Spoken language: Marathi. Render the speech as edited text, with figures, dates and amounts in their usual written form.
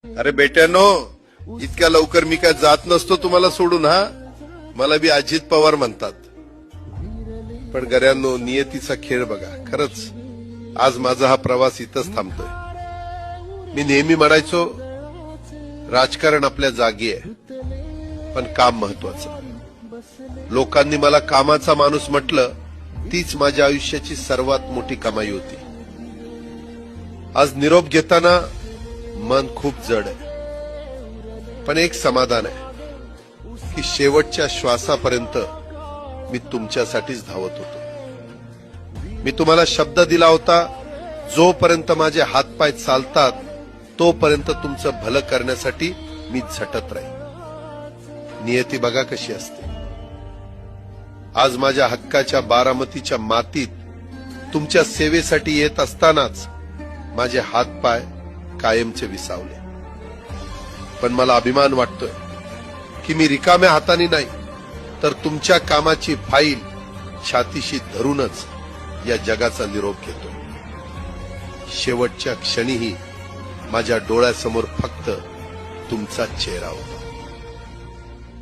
अरे बेट्यानो, इतक्या लवकर मी काय जात नसतो तुम्हाला सोडून. हा, मला बी अजित पवार म्हणतात. पण गऱ्यांनो, नियतीचा खेळ बघा. खरंच आज माझा हा प्रवास इथंच थांबतोय. मी नेहमी म्हणायचो राजकारण आपल्या जागी आहे, पण काम महत्वाचं. लोकांनी मला कामाचा माणूस म्हटलं, तीच माझ्या आयुष्याची सर्वात मोठी कमाई होती. आज निरोप घेताना मन खूप जड आहे, पण एक समाधान आहे की शेवटच्या श्वासापर्यंत मी तुमच्यासाठीच धावत होतो. मी तुम्हाला शब्द दिला होता, जोपर्यंत माझे हातपाय चालतात तोपर्यंत तुमचं भलं करण्यासाठी मी झटत राहील. नियती बघा कशी असते. आज माझ्या हक्काच्या बारामतीच्या मातीत तुमच्या सेवेसाठी येत असतानाच माझे हातपाय कायमचे विसावले. पण मला अभिमान वाटतोय की मी रिकाम्या हाताने नाही, तर तुमच्या कामाची फाईल छातीशी धरूनच या जगाचा निरोप घेतो. शेवटच्या क्षणीही माझ्या डोळ्यासमोर फक्त तुमचा चेहरा होता.